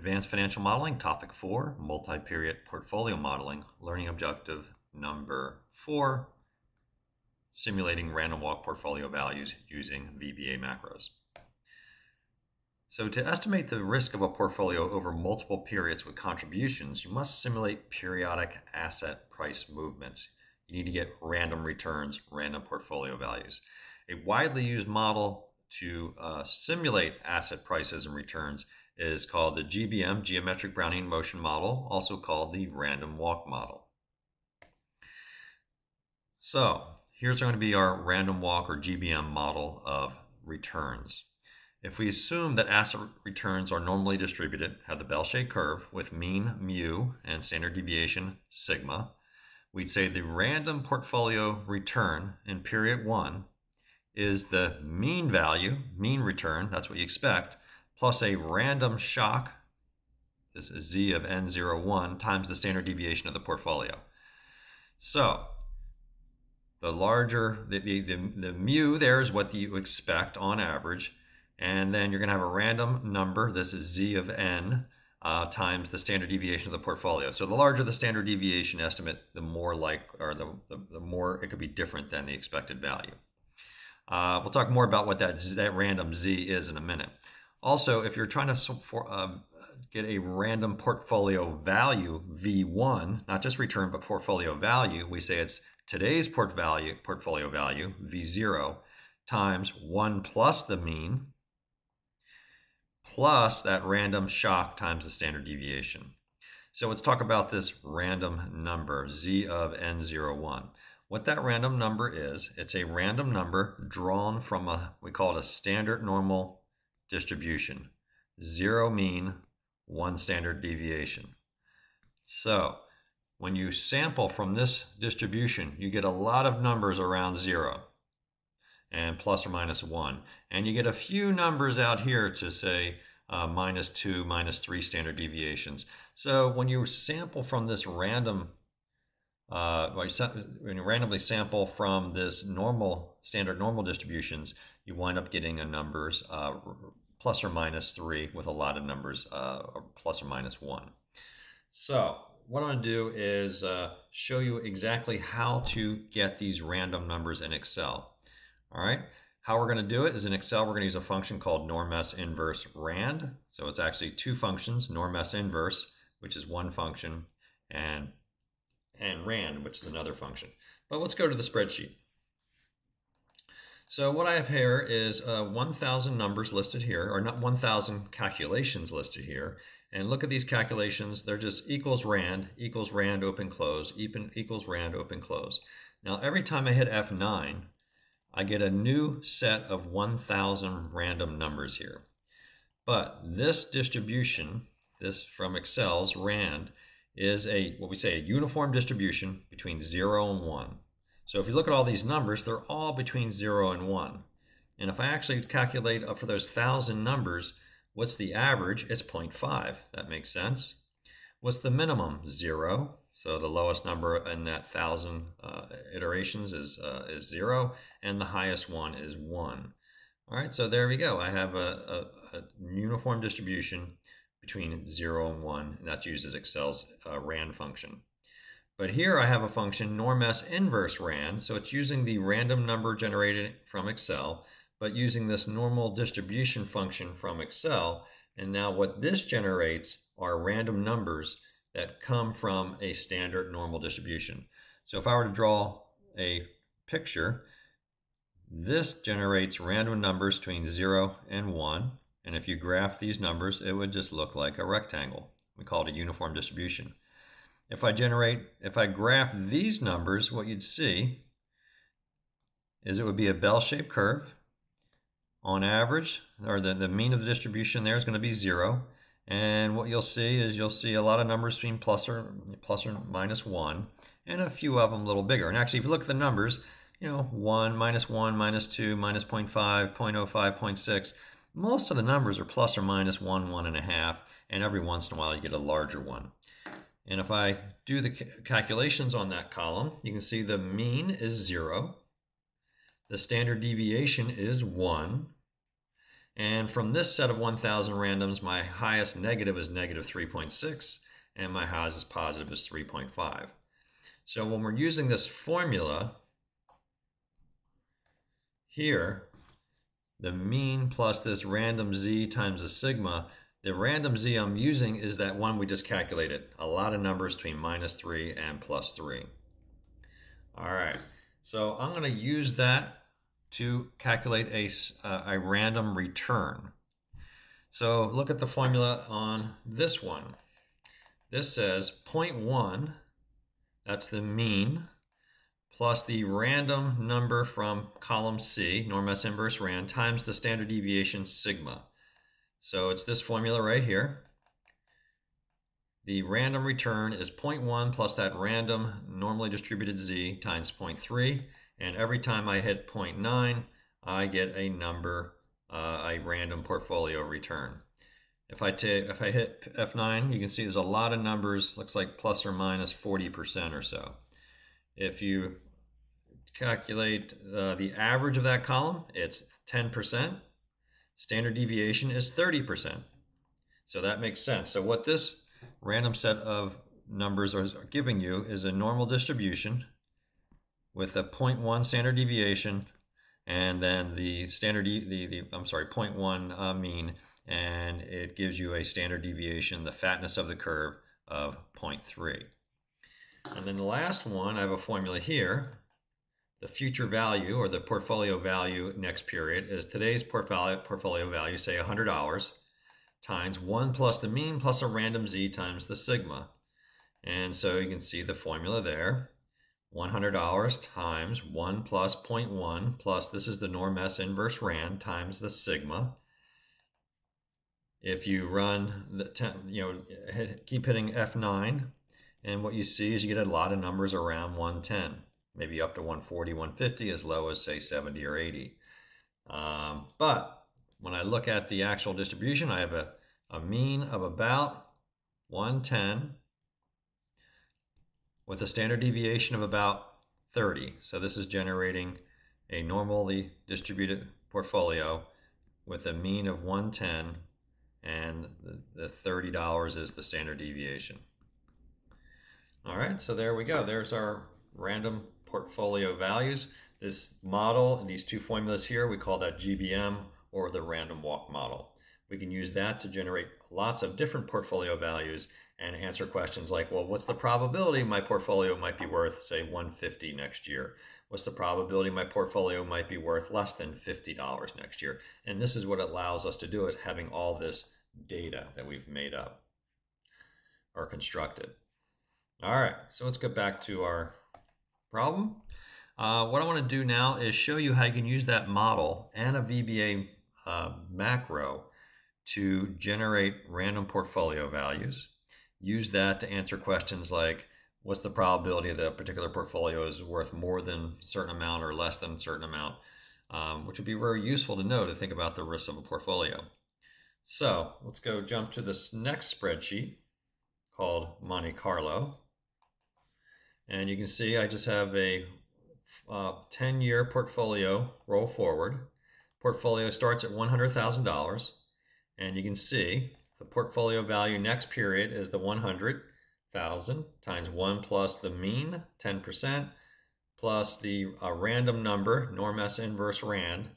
Advanced Financial Modeling, Topic 4, Multi-Period Portfolio Modeling, Learning Objective Number 4, Simulating Random Walk Portfolio Values using VBA macros. So to estimate the risk of a portfolio over multiple periods with contributions, you must simulate periodic asset price movements. You need to get random returns, random portfolio values. A widely used model to simulate asset prices and returns is called the GBM, Geometric Brownian Motion Model, also called the Random Walk Model. So here's going to be our random walk or GBM model of returns. If we assume that asset returns are normally distributed, have the bell-shaped curve with mean mu and standard deviation sigma, we'd say the random portfolio return in period 1 is the mean value, mean return, that's what you expect, plus a random shock, this is z of n01, times the standard deviation of the portfolio. So the larger, the mu there is what you expect on average, and then you're going to have a random number, this is z of n, times the standard deviation of the portfolio. So the larger the standard deviation estimate, the more the more it could be different than the expected value. We'll talk more about what that random z is in a minute. Also, if you're trying to get a random portfolio value, V1, not just return, but portfolio value, we say it's today's portfolio value, V0, times 1 plus the mean, plus that random shock times the standard deviation. So let's talk about this random number, z of n01. What that random number is, it's a random number drawn from we call it a standard normal distribution. 0 mean, 1 standard deviation. So when you sample from this distribution, you get a lot of numbers around 0 and plus or minus 1. And you get a few numbers out here to say -2, -3 standard deviations. So when you sample from this random, when you randomly sample from this standard normal distributions, you wind up getting a numbers plus or minus 3 with a lot of numbers plus or minus 1. So what I'm going to do is show you exactly how to get these random numbers in Excel. All right, how we're going to do it is in Excel, we're going to use a function called norm_s inverse rand. So it's actually two functions, norm_s inverse, which is one function, and rand, which is another function. But let's go to the spreadsheet. So what I have here is 1,000 numbers listed here, or not 1,000 calculations listed here. And look at these calculations. They're just equals rand, open, close, equals rand, open, close. Now, every time I hit F9, I get a new set of 1,000 random numbers here. But this distribution, this from Excel's rand, is what we say a uniform distribution between 0 and 1. So if you look at all these numbers, they're all between 0 and 1. And if I actually calculate up for those 1,000 numbers, what's the average? It's 0.5. That makes sense. What's the minimum? 0. So the lowest number in that 1,000 iterations is 0, and the highest one is 1. All right, so there we go. I have a uniform distribution between 0 and 1, and that's used as Excel's rand function. But here I have a function norm_s inverse rand, so it's using the random number generated from Excel, but using this normal distribution function from Excel. And now what this generates are random numbers that come from a standard normal distribution. So if I were to draw a picture, this generates random numbers between 0 and 1. And if you graph these numbers, it would just look like a rectangle. We call it a uniform distribution. If I graph these numbers, what you'd see is it would be a bell-shaped curve. On average, or the mean of the distribution there is going to be 0. And what you'll see is a lot of numbers between plus or minus 1, and a few of them a little bigger. And actually, if you look at the numbers, 1, -1, -2, -0.5, 0.05, 0.6, most of the numbers are plus or minus 1, 1.5, and every once in a while you get a larger one. And if I do the calculations on that column, you can see the mean is 0. The standard deviation is 1. And from this set of 1,000 randoms, my highest negative is negative 3.6, and my highest positive is 3.5. So when we're using this formula here, the mean plus this random z times the sigma, the random z I'm using is that one we just calculated. A lot of numbers between -3 and +3. All right, so I'm going to use that to calculate a random return. So look at the formula on this one. This says 0.1, that's the mean, plus the random number from column C, norm S inverse rand, times the standard deviation sigma. So it's this formula right here. The random return is 0.1 plus that random normally distributed z times 0.3. And every time I hit 0.9, I get a number, a random portfolio return. If I hit F9, you can see there's a lot of numbers, looks like plus or minus 40% or so. If you calculate the average of that column, it's 10%. Standard deviation is 30%. So that makes sense. So what this random set of numbers are giving you is a normal distribution with a 0.1 standard deviation, and then the standard 0.1 mean, and it gives you a standard deviation, the fatness of the curve, of 0.3. And then the last one, I have a formula here. The future value, or the portfolio value next period, is today's portfolio value, say $100, times 1 plus the mean plus a random z times the sigma. And so you can see the formula there. $100 times 1 plus 0.1 plus, this is the norm S inverse rand, times the sigma. If you run keep hitting F9, and what you see is you get a lot of numbers around 110, maybe up to 140, 150, as low as say 70 or 80. But when I look at the actual distribution, I have a mean of about 110 with a standard deviation of about 30. So this is generating a normally distributed portfolio with a mean of 110, and the $30 is the standard deviation. All right, so there we go. There's our random portfolio values. This model, these two formulas here, we call that GBM, or the random walk model. We can use that to generate lots of different portfolio values and answer questions like, well, what's the probability my portfolio might be worth, say, 150 next year? What's the probability my portfolio might be worth less than $50 next year? And this is what allows us to do, is having all this data that we've made up or constructed. All right, so let's get back to our problem. What I want to do now is show you how you can use that model and a VBA macro to generate random portfolio values. Use that to answer questions like, what's the probability that a particular portfolio is worth more than a certain amount or less than a certain amount, which would be very useful to know to think about the risks of a portfolio. So let's go jump to this next spreadsheet called Monte Carlo. And you can see I just have a 10-year portfolio roll forward. Portfolio starts at $100,000, and you can see the portfolio value next period is the 100,000 times 1 plus the mean, 10%, plus the random number, norm S inverse rand,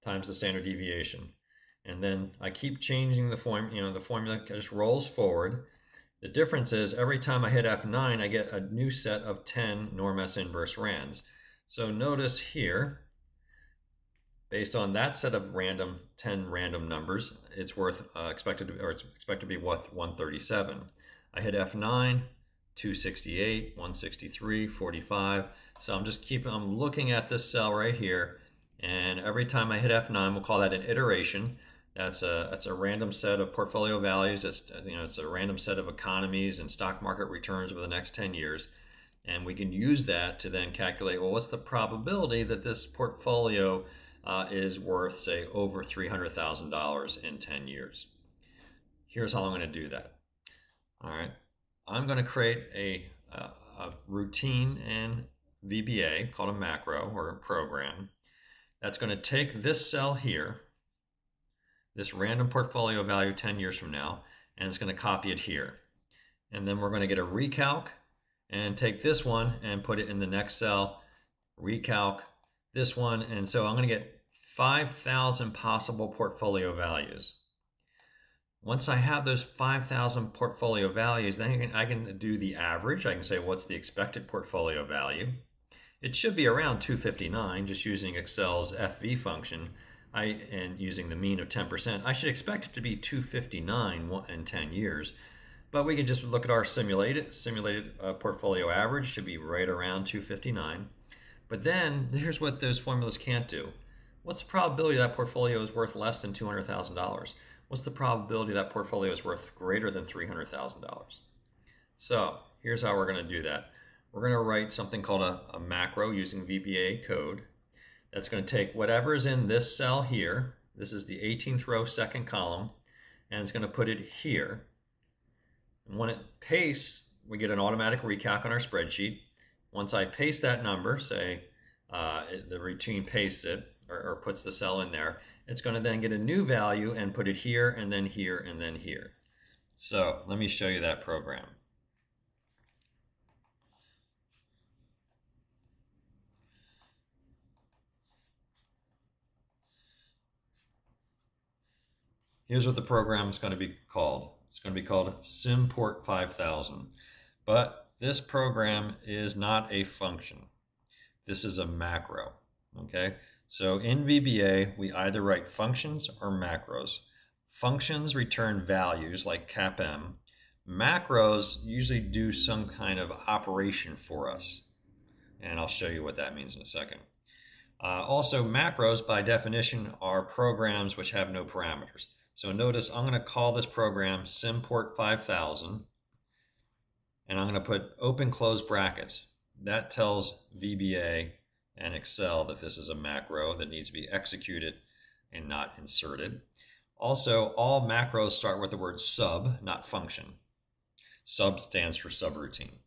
times the standard deviation. And then I keep changing the the formula just rolls forward. The difference is every time I hit F9, I get a new set of 10 norm S inverse rands. So notice here, based on that set of 10 random numbers, it's worth expected to be worth 137. I hit F9, 268, 163, 45. So I'm looking at this cell right here, and every time I hit F9, we'll call that an iteration. That's a random set of portfolio values. It's a random set of economies and stock market returns over the next 10 years. And we can use that to then calculate, well, what's the probability that this portfolio is worth, say, over $300,000 in 10 years. Here's how I'm going to do that. All right, I'm going to create a routine in VBA called a macro or a program that's going to take this cell here this random portfolio value 10 years from now, and it's going to copy it here. And then we're going to get a recalc and take this one and put it in the next cell, recalc this one. And so I'm going to get 5,000 possible portfolio values. Once I have those 5,000 portfolio values, then I can do the average. I can say, what's the expected portfolio value? It should be around 259, just using Excel's FV function and using the mean of 10%. I should expect it to be 259 in 10 years. But we can just look at our simulated portfolio average to be right around 259. But then here's what those formulas can't do. What's the probability that portfolio is worth less than $200,000? What's the probability that portfolio is worth greater than $300,000? So here's how we're going to do that. We're going to write something called a macro using VBA code. That's going to take whatever is in this cell here. This is the 18th row, second column, and it's going to put it here. And when it pastes, we get an automatic recalc on our spreadsheet. Once I paste that number, say the routine pastes it or puts the cell in there, it's going to then get a new value and put it here and then here and then here. So let me show you that program. Here's what the program is going to be called. It's going to be called Simport 5000. But this program is not a function. This is a macro. Okay? So in VBA, we either write functions or macros. Functions return values like CAPM. Macros usually do some kind of operation for us. And I'll show you what that means in a second. Also, macros, by definition, are programs which have no parameters. So notice I'm going to call this program Simport 5000, and I'm going to put open close brackets. That tells VBA and Excel that this is a macro that needs to be executed and not inserted. Also, all macros start with the word sub, not function. Sub stands for subroutine.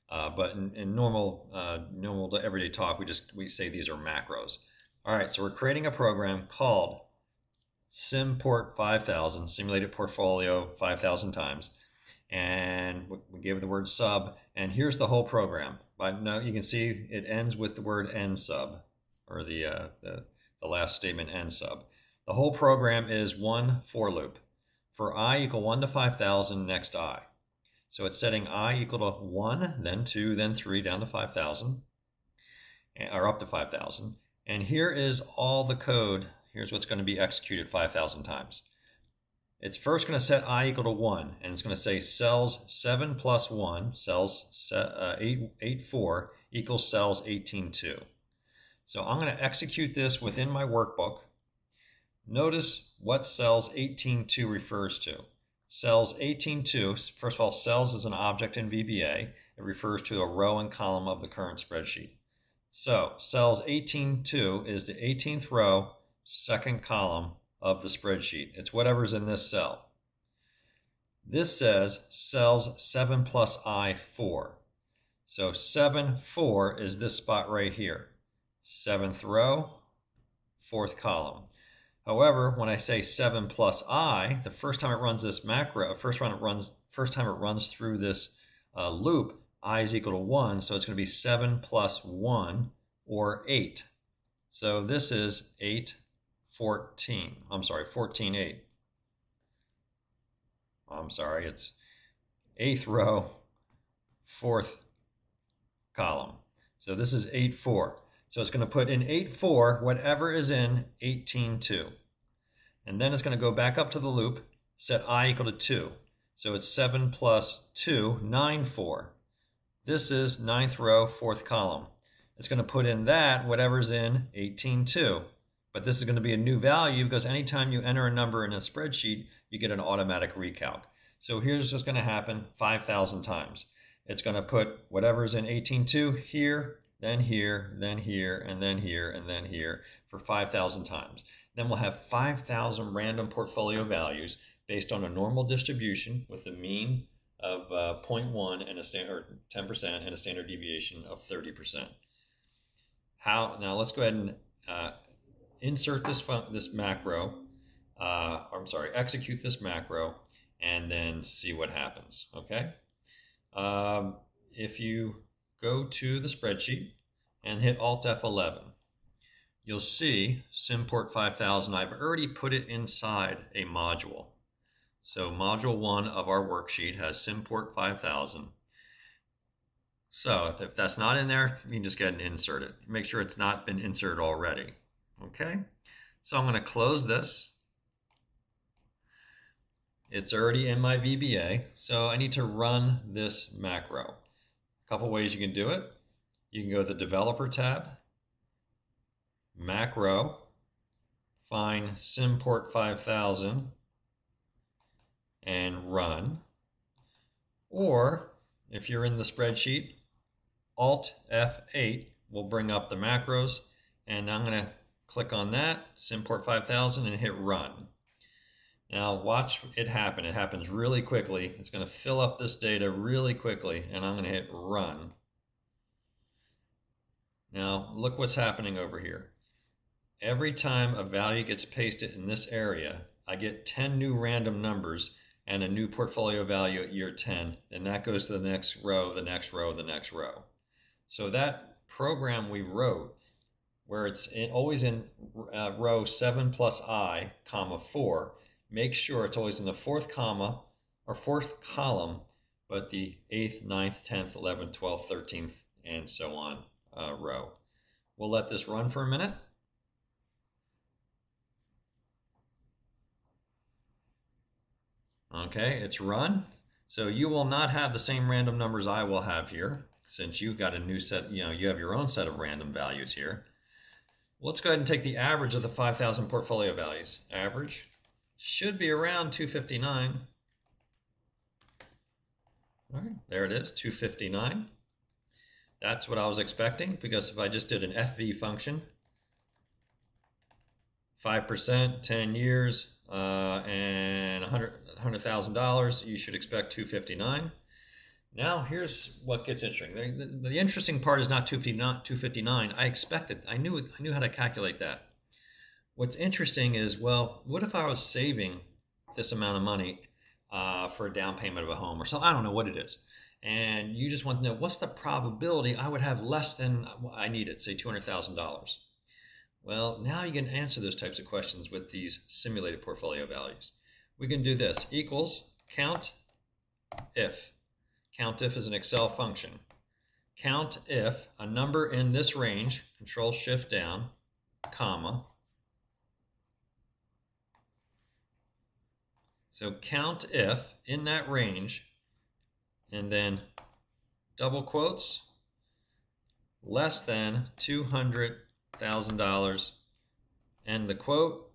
But in normal everyday talk, we say these are macros. All right, so we're creating a program called Simport 5000, simulated portfolio 5,000 times, and we gave it the word sub, and here's the whole program. But now you can see it ends with the word end sub, or the last statement end sub. The whole program is one for loop. For I equal 1 to 5,000, next I. So it's setting I equal to 1, then 2, then 3, down to 5,000, or up to 5,000. And here is all the code. Here's what's going to be executed 5,000 times. It's first going to set I equal to 1, and it's going to say cells 7 plus 1, cells 8, 4, equals cells 18, 2. So I'm going to execute this within my workbook. Notice what cells 18, 2 refers to. Cells 18, 2, first of all, cells is an object in VBA. It refers to a row and column of the current spreadsheet. So cells 18, 2 is the 18th row, second column of the spreadsheet. It's whatever's in this cell. This says cells 7 plus I, 4. So 7, 4 is this spot right here. 7th row, 4th column. However, when I say 7 plus I, the first time it runs this macro, first time it runs through this loop, I is equal to 1, so it's going to be 7 plus 1, or 8. So this is 8, 14. I'm sorry, 14, 8. I'm sorry, it's 8th row, 4th column. So this is 8, 4. So it's going to put in 8, 4, whatever is in 18, 2. And then it's going to go back up to the loop, set I equal to 2. So it's 7 plus 2, 9, 4. This is 9th row, 4th column. It's going to put in that, whatever's in 18, 2. But this is going to be a new value because anytime you enter a number in a spreadsheet, you get an automatic recalc. So here's what's going to happen 5,000 times. It's going to put whatever's in 18, 2 here, then here, then here, and then here, and then here for 5,000 times. Then we'll have 5,000 random portfolio values based on a normal distribution with a mean of 0.1 and a standard 10% and a standard deviation of 30%. Now let's go ahead and insert this macro execute this macro and then see what happens, okay? If you go to the spreadsheet and hit Alt F11, you'll see SimPort 5000. I've already put it inside a module. So module 1 of our worksheet has SimPort 5000. So if that's not in there, you can just go ahead and insert it. Make sure it's not been inserted already. Okay, so I'm going to close this. It's already in my VBA, so I need to run this macro. A couple ways you can do it. You can go to the Developer tab, Macro, find SimPort 5000, and run. Or if you're in the spreadsheet, Alt F8 will bring up the macros, and I'm going to click on that, SimPort 5000, and hit run. Now watch it happen. It happens really quickly. It's going to fill up this data really quickly, and I'm going to hit run. Now look what's happening over here. Every time a value gets pasted in this area, I get 10 new random numbers and a new portfolio value at year 10, and that goes to the next row, the next row, the next row. So that program we wrote, where it's always in row 7 plus I, comma 4, make sure it's always in the fourth column, but the 8th, 9th, 10th, 11th, 12th, 13th, and so on row. We'll let this run for a minute. Okay, it's run. So you will not have the same random numbers I will have here, since you've got a new set, you have your own set of random values here. Let's go ahead and take the average of the 5,000 portfolio values. Average should be around 259. All right, there it is, 259. That's what I was expecting, because if I just did an FV function, 5%, 10 years, and $100,000, you should expect 259. Now here's what gets interesting. The interesting part is not 259. I expected. I knew how to calculate that. What's interesting is, well, what if I was saving this amount of money for a down payment of a home or something? I don't know what it is. And you just want to know, what's the probability I would have less than I needed, say $200,000? Well, now you can answer those types of questions with these simulated portfolio values. We can do this, equals count if. Count if is an Excel function. Count if a number in this range, Control Shift down, comma. So count if in that range, and then double quotes, less than $200,000, and the quote.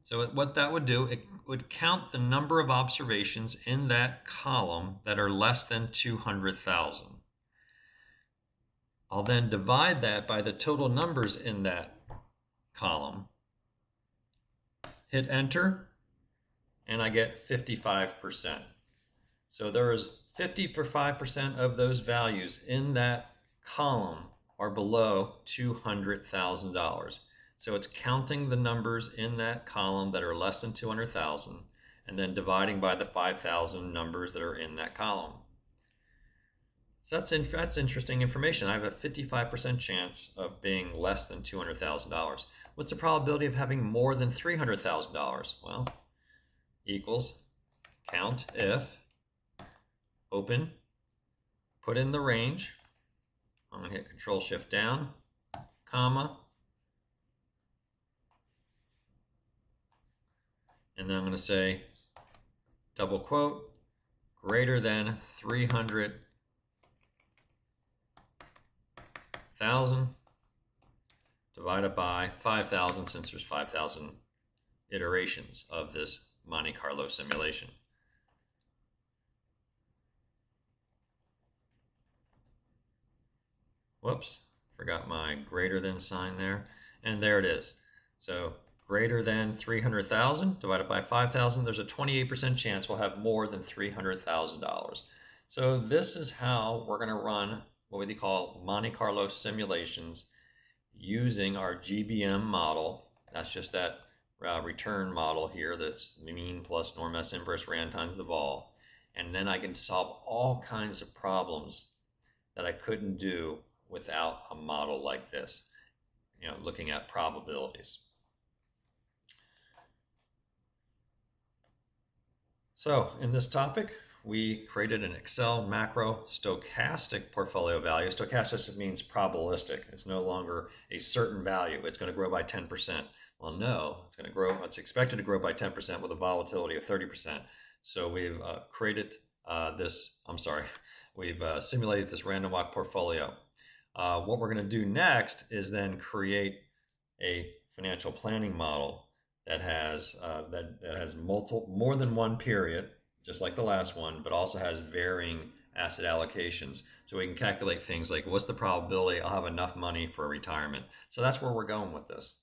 So what that would do, it would count the number of observations in that column that are less than 200,000. I'll then divide that by the total numbers in that column, hit enter, and I get 55%. So there is 55% of those values in that column are below $200,000. So it's counting the numbers in that column that are less than 200,000 and then dividing by the 5,000 numbers that are in that column. So that's interesting information. I have a 55% chance of being less than $200,000. What's the probability of having more than $300,000? Well, equals count if, open, put in the range. I'm going to hit Control Shift down, comma, and then I'm going to say double quote, greater than 300,000 divided by 5,000, since there's 5,000 iterations of this Monte Carlo simulation. Whoops, forgot my greater than sign there. And there it is. So greater than 300,000 divided by 5,000, there's a 28% chance we'll have more than $300,000. So this is how we're going to run what we call Monte Carlo simulations using our GBM model. That's just that return model here that's mean plus norm S inverse rand times the vol. And then I can solve all kinds of problems that I couldn't do without a model like this, looking at probabilities. So in this topic, we created an Excel macro stochastic portfolio value. Stochastic means probabilistic. It's no longer a certain value. It's going to grow by 10%. Well, no, it's going to grow. It's expected to grow by 10% with a volatility of 30%. So we've we've simulated this random walk portfolio. What we're going to do next is then create a financial planning model that has more than one period, just like the last one, but also has varying asset allocations. So we can calculate things like what's the probability I'll have enough money for retirement. So that's where we're going with this.